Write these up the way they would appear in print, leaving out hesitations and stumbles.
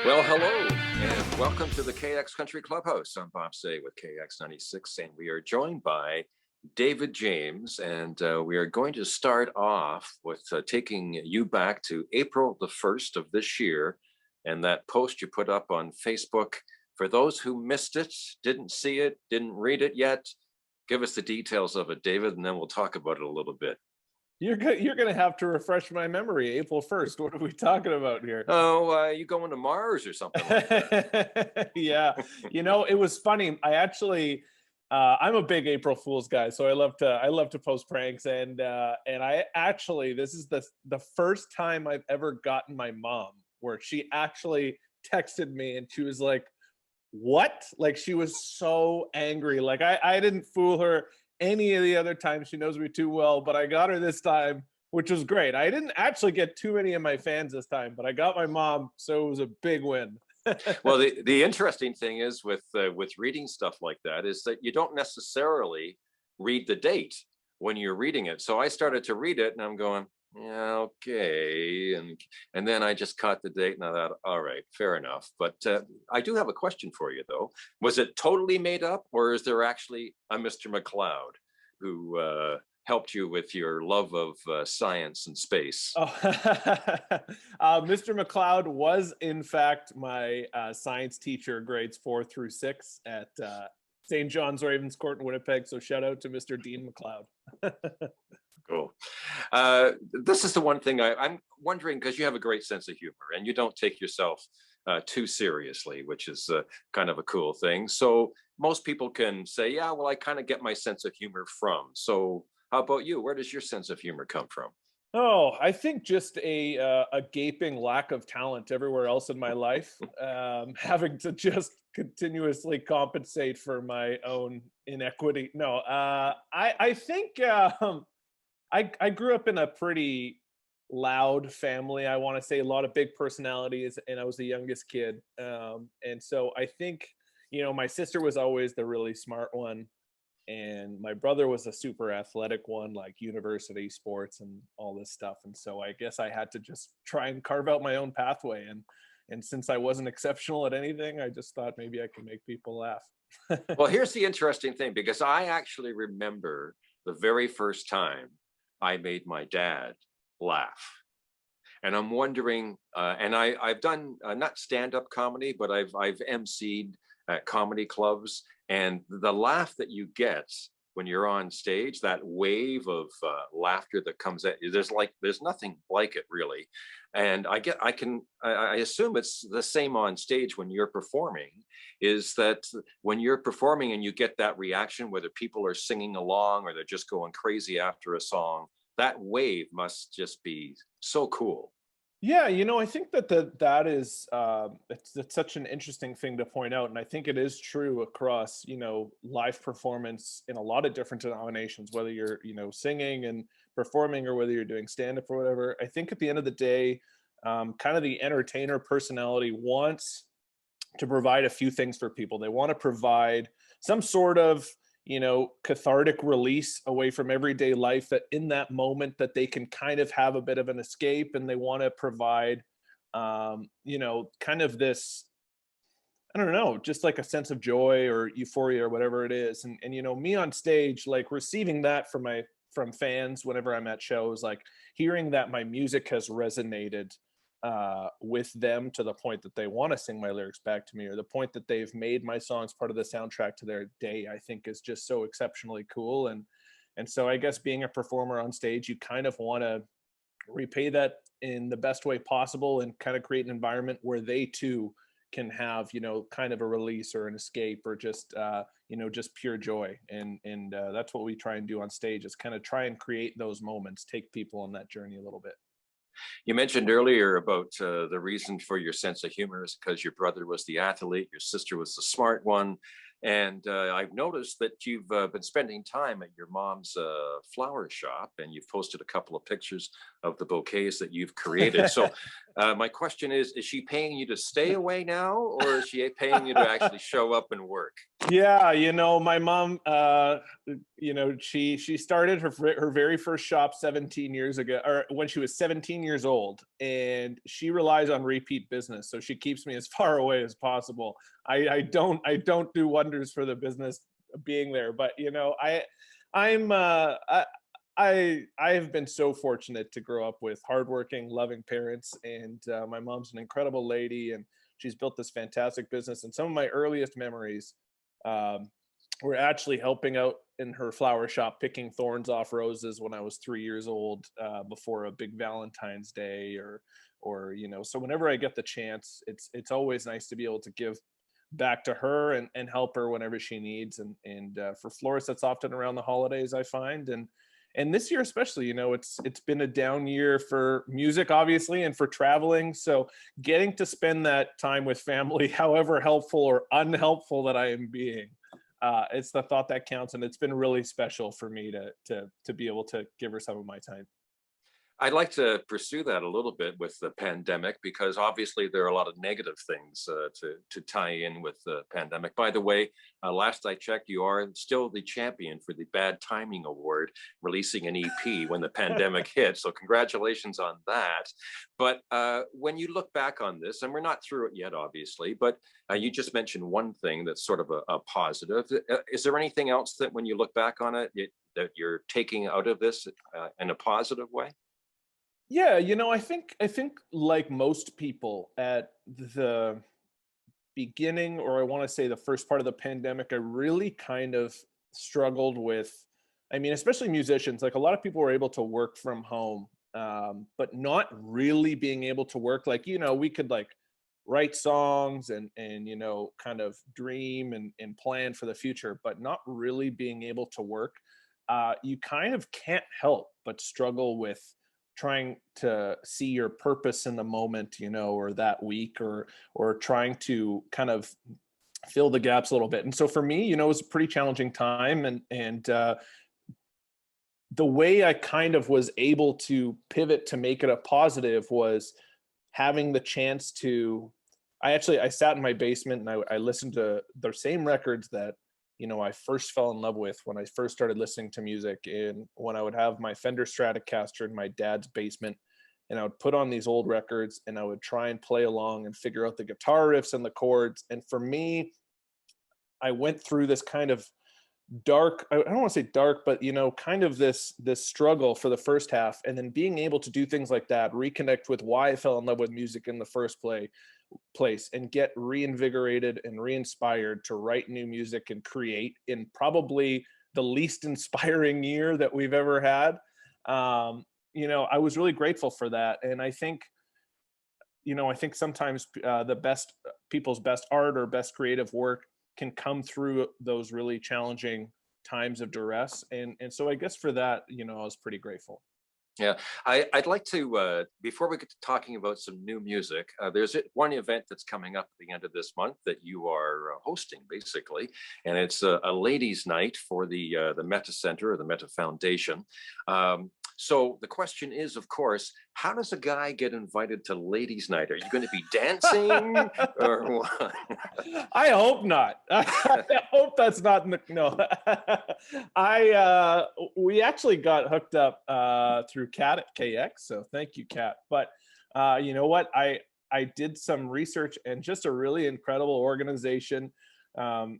Well, hello, and welcome to the KX Country Clubhouse. I'm Bob Say with KX 96, and we are joined by David James, and we are going to start off with taking you back to April the 1st of this year, and that post you put up on Facebook. For those who missed it, didn't see it, didn't read it yet, give us the details of it, David, and then we'll talk about it a little bit. You're going to have to refresh my memory. April 1st. What are we talking about here? Oh, you going to Mars or something like that? Yeah. It was funny. I actually, I'm a big April Fool's guy, so I love to post pranks. And I actually, this is the first time I've ever gotten my mom where she actually texted me and she was like, "What?" Like, she was so angry. Like, I didn't fool her any of the other times. She knows me too well, but I got her this time, which was great. I didn't actually get too many of my fans this time, but I got my mom, so it was a big win. Well, the interesting thing is with reading stuff like that is that you don't necessarily read the date when you're reading it. So I started to read it, and I'm going, yeah, okay, and then I just caught the date, and I thought, all right, fair enough. But I do have a question for you, though. Was it totally made up, or is there actually a Mr. McLeod who helped you with your love of science and space? Oh, Mr. McLeod was in fact my science teacher, grades 4 through 6 at St. John's Ravenscourt in Winnipeg. So shout out to Mr. Dean McLeod. Cool. This is the one thing I'm wondering, because you have a great sense of humor and you don't take yourself too seriously, which is kind of a cool thing. So most people can say, yeah, well, I kind of get my sense of humor from. So how about you? Where does your sense of humor come from? Oh, I think just a gaping lack of talent everywhere else in my life, having to just continuously compensate for my own inequity. No, I think I grew up in a pretty loud family. I want to say a lot of big personalities, and I was the youngest kid. And so I think, my sister was always the really smart one, and my brother was a super athletic one, like university sports and all this stuff. And so I guess I had to just try and carve out my own pathway. And since I wasn't exceptional at anything, I just thought maybe I could make people laugh. Well, here's the interesting thing, because I actually remember the very first time I made my dad laugh. And I'm wondering, and I've done not stand-up comedy, but I've emceed at comedy clubs, and the laugh that you get when you're on stage, that wave of laughter that comes at you, there's nothing like it, really. And I assume it's the same on stage when you're performing, is that when you're performing and you get that reaction, whether people are singing along or they're just going crazy after a song, that wave must just be so cool. Yeah, I think that is it's such an interesting thing to point out, and I think it is true across live performance in a lot of different denominations, whether you're singing and performing or whether you're doing stand up or whatever. I think at the end of the day, kind of the entertainer personality wants to provide a few things for people. They want to provide some sort of cathartic release away from everyday life, that in that moment that they can kind of have a bit of an escape, and they want to provide kind of this, I don't know, just like a sense of joy or euphoria or whatever it is. And me on stage, like receiving that from fans whenever I'm at shows, like hearing that my music has resonated with them to the point that they want to sing my lyrics back to me, or the point that they've made my songs part of the soundtrack to their day, I think is just so exceptionally cool. And so I guess being a performer on stage, you kind of want to repay that in the best way possible and kind of create an environment where they too can have kind of a release or an escape, or just just pure joy. And that's what we try and do on stage, is kind of try and create those moments, take people on that journey a little bit. You mentioned earlier about the reason for your sense of humor is because your brother was the athlete, your sister was the smart one. And I've noticed that you've been spending time at your mom's flower shop, and you've posted a couple of pictures of the bouquets that you've created. So my question is she paying you to stay away now, or is she paying you to actually show up and work? Yeah, my mom, she started her very first shop 17 years ago, or when she was 17 years old, and she relies on repeat business. So she keeps me as far away as possible. I don't do wonders for the business being there, but I'm I have been so fortunate to grow up with hardworking, loving parents, and my mom's an incredible lady, and she's built this fantastic business. And some of my earliest memories um, were actually helping out in her flower shop, picking thorns off roses when I was 3 years old, before a big Valentine's Day, or So whenever I get the chance, it's always nice to be able to give back to her and help her whenever she needs. And for florists, that's often around the holidays, I find. And this year especially, it's been a down year for music, obviously, and for traveling. So getting to spend that time with family, however helpful or unhelpful that I am being, it's the thought that counts. And it's been really special for me to be able to give her some of my time. I'd like to pursue that a little bit with the pandemic, because obviously there are a lot of negative things to tie in with the pandemic. By the way, last I checked, you are still the champion for the Bad Timing Award, releasing an EP when the pandemic hit. So congratulations on that. But when you look back on this, and we're not through it yet, obviously, but you just mentioned one thing that's sort of a positive. Is there anything else that when you look back on it, that you're taking out of this in a positive way? Yeah, I think like most people at the beginning, or I want to say the first part of the pandemic, I really kind of struggled with, I mean, especially musicians, like a lot of people were able to work from home, but not really being able to work. Like, we could like write songs and kind of dream and plan for the future, but not really being able to work. You kind of can't help but struggle with trying to see your purpose in the moment, or that week, or trying to kind of fill the gaps a little bit. And so for me, it was a pretty challenging time, and the way I kind of was able to pivot to make it a positive was having the chance to, I sat in my basement and I listened to the same records that I first fell in love with when I first started listening to music. And when I would have my Fender Stratocaster in my dad's basement, and I would put on these old records and I would try and play along and figure out the guitar riffs and the chords. And for me, I went through this kind of dark, I don't want to say dark, but kind of this struggle for the first half, and then being able to do things like that, reconnect with why I fell in love with music in the first place, and get reinvigorated and re-inspired to write new music and create in probably the least inspiring year that we've ever had. I was really grateful for that. And I think sometimes the best people's best art or best creative work can come through those really challenging times of duress. And so I guess for that, I was pretty grateful. Yeah, I'd like to, before we get to talking about some new music, there's one event that's coming up at the end of this month that you are hosting, basically, and it's a ladies' night for the Meta Center or the Meta Foundation. So the question is, of course, how does a guy get invited to ladies' night? Are you going to be dancing or what? I hope not. I hope that's not in the no. I We actually got hooked up through Kat at KX, so thank you, Kat. But you know what? I did some research, and just a really incredible organization. I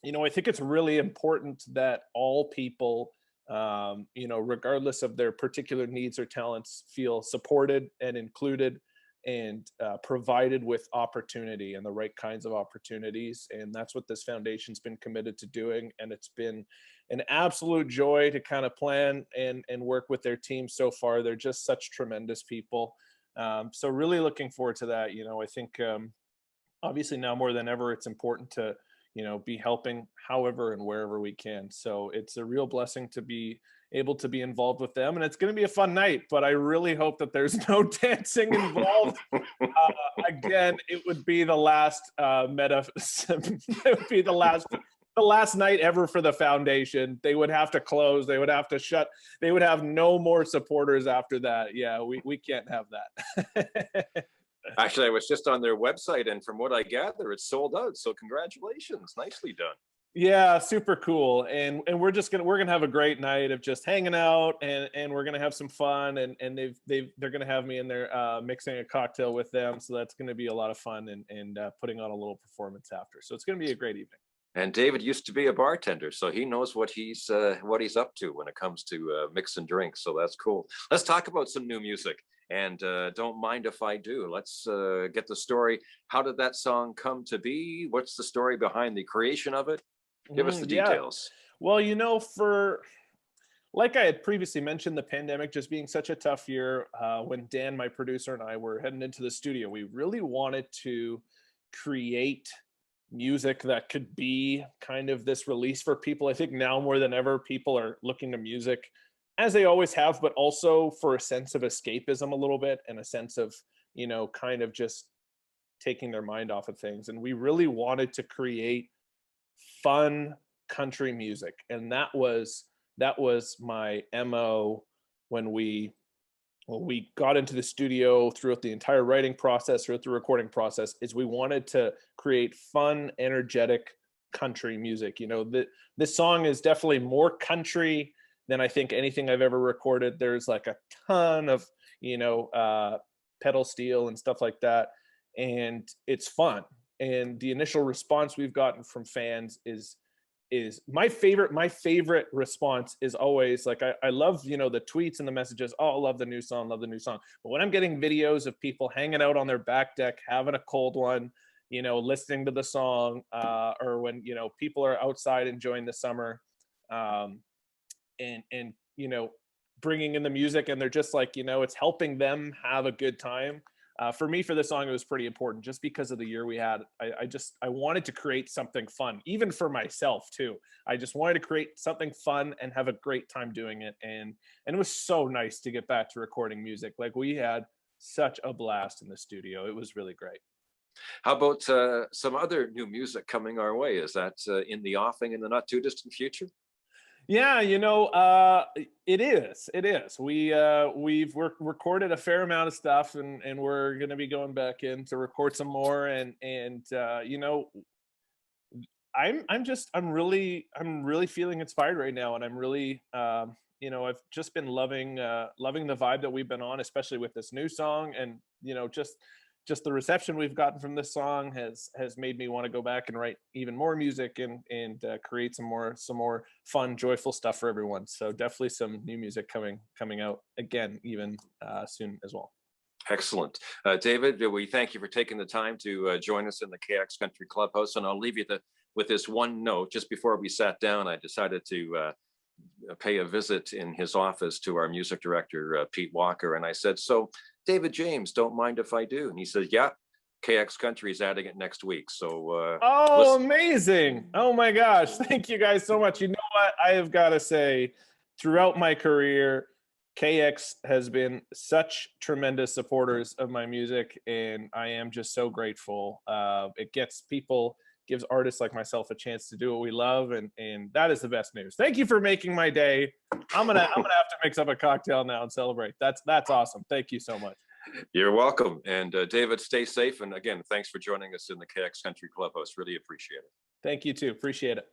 think it's really important that all people, regardless of their particular needs or talents, feel supported and included, and provided with opportunity and the right kinds of opportunities. And that's what this foundation's been committed to doing. And it's been an absolute joy to kind of plan and work with their team so far. They're just such tremendous people. So really looking forward to that. I think obviously now more than ever, it's important to be helping however and wherever we can. So it's a real blessing to be able to be involved with them, and it's going to be a fun night, but I really hope that there's no dancing involved. Again, it would be the last it would be the last night ever for the foundation. They would have to close, they would have to shut, they would have no more supporters after that. Yeah, we can't have that. Actually, I was just on their website, and from what I gather, it's sold out. So congratulations, nicely done. Yeah, super cool. And we're gonna have a great night of just hanging out, and we're gonna have some fun, and they're gonna have me in there mixing a cocktail with them. So that's gonna be a lot of fun, and putting on a little performance after. So it's gonna be a great evening. And David used to be a bartender, so he knows what he's up to when it comes to mixing drinks. So that's cool. Let's talk about some new music. And don't mind if I do. Let's get the story. How did that song come to be? What's the story behind the creation of it? Give us the Yeah. details. Well, for like I had previously mentioned, the pandemic just being such a tough year, when Dan, my producer, and I were heading into the studio, we really wanted to create music that could be kind of this release for people. I think now more than ever, people are looking to music as they always have, but also for a sense of escapism a little bit, and a sense of, kind of just taking their mind off of things. And we really wanted to create fun country music, and that was my mo when we got into the studio. Throughout the entire writing process, throughout the recording process, is we wanted to create fun, energetic country music. This song is definitely more country than I think anything I've ever recorded. There's like a ton of pedal steel and stuff like that, and it's fun. And the initial response we've gotten from fans is my favorite response is always like, I love the tweets and the messages. Oh, love the new song, love the new song. But when I'm getting videos of people hanging out on their back deck having a cold one, listening to the song, or when people are outside enjoying the summer, um, and bringing in the music, and they're just like, it's helping them have a good time. For me, for this song, it was pretty important just because of the year we had. I wanted to create something fun, even for myself too. I just wanted to create something fun and have a great time doing it. And it was so nice to get back to recording music. Like, we had such a blast in the studio. It was really great. How about some other new music coming our way? Is that in the offing in the not too distant future? Yeah, it is. It is. We've recorded a fair amount of stuff, and we're going to be going back in to record some more. And I'm really feeling inspired right now, and I'm really I've just been loving the vibe that we've been on, especially with this new song. And just the reception we've gotten from this song has made me want to go back and write even more music, and create some more fun, joyful stuff for everyone. So definitely some new music coming out again, even soon as well. Excellent. David, we thank you for taking the time to join us in the KX Country Clubhouse. And I'll leave you with this one note. Just before we sat down, I decided to pay a visit in his office to our music director, Pete Walker. And I said, "So, David James, don't mind if I do?" And he said, "Yeah, KX Country is adding it next week. So Oh, listen." amazing. Oh my gosh. Thank you guys so much. You know what? I have got to say, throughout my career, KX has been such tremendous supporters of my music, and I am just so grateful. It gives artists like myself a chance to do what we love, and that is the best news. Thank you for making my day. I'm gonna have to mix up a cocktail now and celebrate. That's awesome. Thank you so much. You're welcome. And David, stay safe. And again, thanks for joining us in the KX Country Clubhouse. Really appreciate it. Thank you too. Appreciate it.